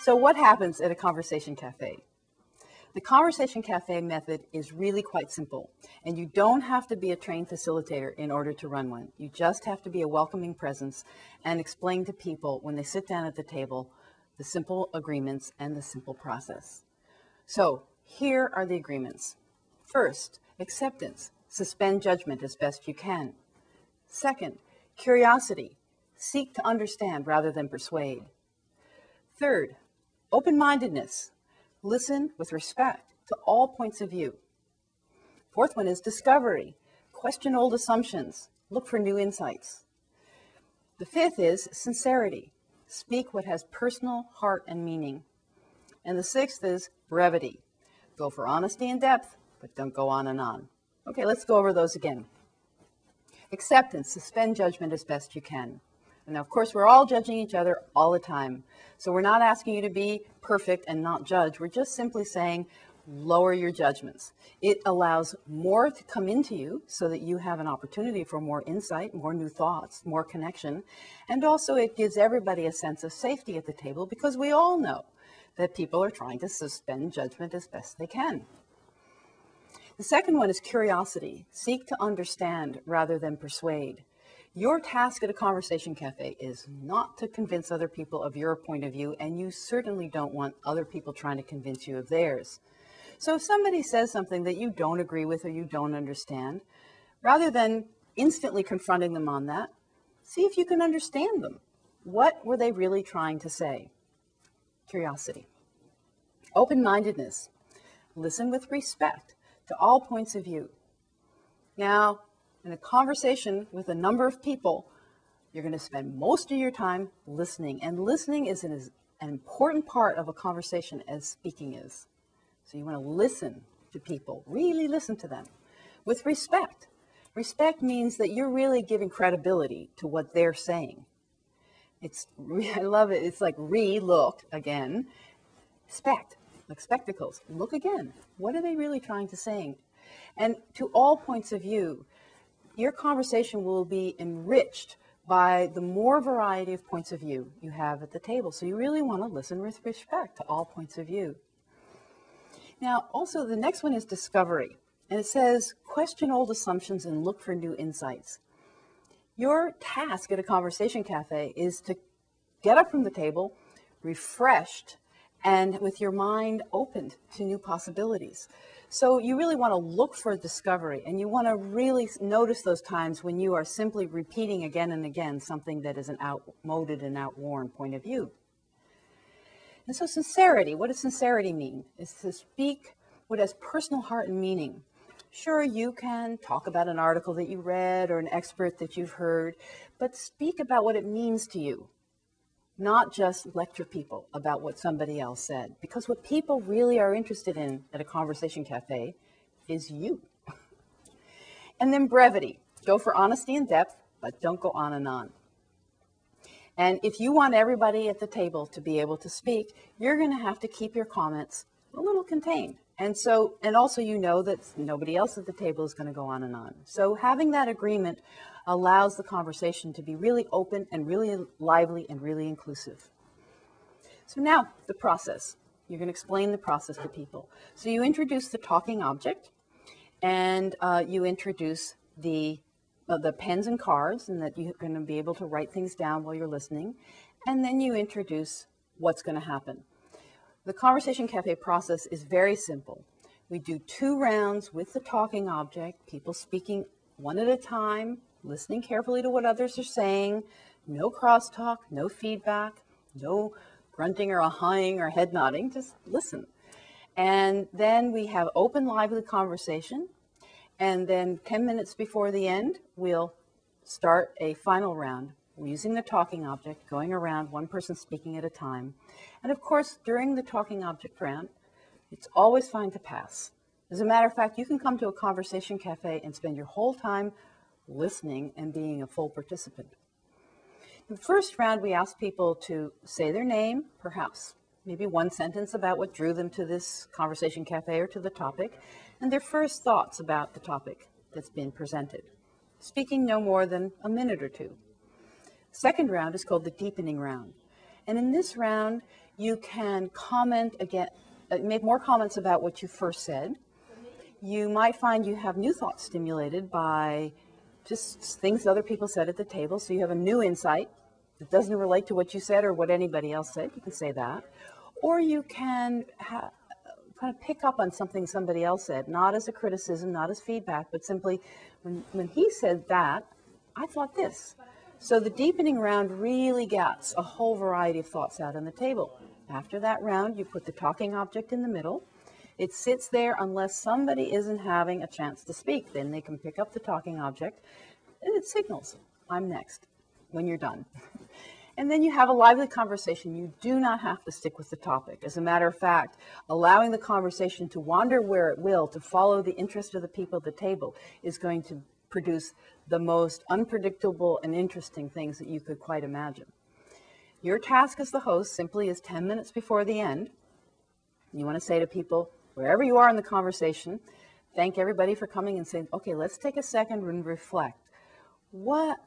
So what happens at a conversation cafe? The conversation cafe method is really quite simple, and you don't have to be a trained facilitator in order to run one. You just have to be a welcoming presence and explain to people when they sit down at the table the simple agreements and the simple process. So here are the agreements. First, acceptance. Suspend judgment as best you can. Second, curiosity. Seek to understand rather than persuade. Third, open-mindedness. Listen with respect to all points of view. Fourth one is discovery. Question old assumptions. Look for new insights. The fifth is sincerity. Speak what has personal heart and meaning. And the sixth is brevity. Go for honesty and depth, but don't go on and on. Okay, let's go over those again. Acceptance. Suspend judgment as best you can. And of course, we're all judging each other all the time. So we're not asking you to be perfect and not judge. We're just simply saying, lower your judgments. It allows more to come into you so that you have an opportunity for more insight, more new thoughts, more connection. And also it gives everybody a sense of safety at the table because we all know that people are trying to suspend judgment as best they can. The second one is curiosity. Seek to understand rather than persuade. Your task at a conversation cafe is not to convince other people of your point of view, and you certainly don't want other people trying to convince you of theirs. So if somebody says something that you don't agree with or you don't understand, rather than instantly confronting them on that, see if you can understand them. What were they really trying to say? Curiosity. Open-mindedness. Listen with respect to all points of view. Now, in a conversation with a number of people, you're going to spend most of your time listening. And listening is an important part of a conversation as speaking is. So you want to listen to people, really listen to them with respect. Respect means that you're really giving credibility to what they're saying. I love it. It's like look again. Spect, like spectacles. Look again. What are they really trying to say? And to all points of view, your conversation will be enriched by the more variety of points of view you have at the table. So you really want to listen with respect to all points of view. Now, also the next one is discovery. And it says, question old assumptions and look for new insights. Your task at a conversation cafe is to get up from the table, refreshed, and with your mind opened to new possibilities. So you really want to look for discovery, and you want to really notice those times when you are simply repeating again and again something that is an outmoded and outworn point of view. And so sincerity, what does sincerity mean? It's to speak what has personal heart and meaning. Sure, you can talk about an article that you read or an expert that you've heard, but speak about what it means to you. Not just lecture people about what somebody else said, because what people really are interested in at a conversation cafe is you. And then brevity. Go for honesty and depth, but don't go on and on. And if you want everybody at the table to be able to speak, you're going to have to keep your comments a little contained. And also you know that nobody else at the table is going to go on and on. So having that agreement allows the conversation to be really open and really lively and really inclusive. So now the process. You're going to explain the process to people. So you introduce the talking object, and you introduce the pens and cards, and that you're going to be able to write things down while you're listening. And then you introduce what's going to happen. The Conversation Cafe process is very simple. We do 2 rounds with the talking object, people speaking one at a time, listening carefully to what others are saying, no crosstalk, no feedback, no grunting or ahhing or head nodding, just listen. And then we have open, lively conversation. And then 10 minutes before the end, we'll start a final round. We're using the talking object, going around, one person speaking at a time. And of course, during the talking object round, it's always fine to pass. As a matter of fact, you can come to a conversation cafe and spend your whole time listening and being a full participant. In the first round, we ask people to say their name, perhaps maybe one sentence about what drew them to this conversation cafe or to the topic, and their first thoughts about the topic that's been presented, speaking no more than a minute or 2. Second round is called the deepening round. And in this round, You can comment again, make more comments about what you first said. You might find you have new thoughts stimulated by just things other people said at the table, so you have a new insight that doesn't relate to what you said or what anybody else said. You can say that. Or you can kind of pick up on something somebody else said, not as a criticism, not as feedback, but simply when he said that, I thought this. So the deepening round really gets a whole variety of thoughts out on the table. After that round, you put the talking object in the middle. It sits there unless somebody isn't having a chance to speak. Then they can pick up the talking object, and it signals, I'm next, when you're done. And then you have a lively conversation. You do not have to stick with the topic. As a matter of fact, allowing the conversation to wander where it will, to follow the interest of the people at the table, is going to produce the most unpredictable and interesting things that you could quite imagine. Your task as the host simply is 10 minutes before the end. You want to say to people, wherever you are in the conversation, thank everybody for coming and saying, okay, let's take a second and reflect. What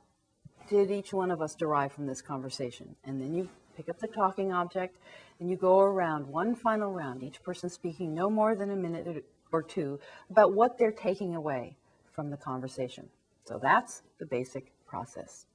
did each one of us derive from this conversation? And then you pick up the talking object and you go around one final round, each person speaking no more than a minute or two about what they're taking away from the conversation. So that's the basic process.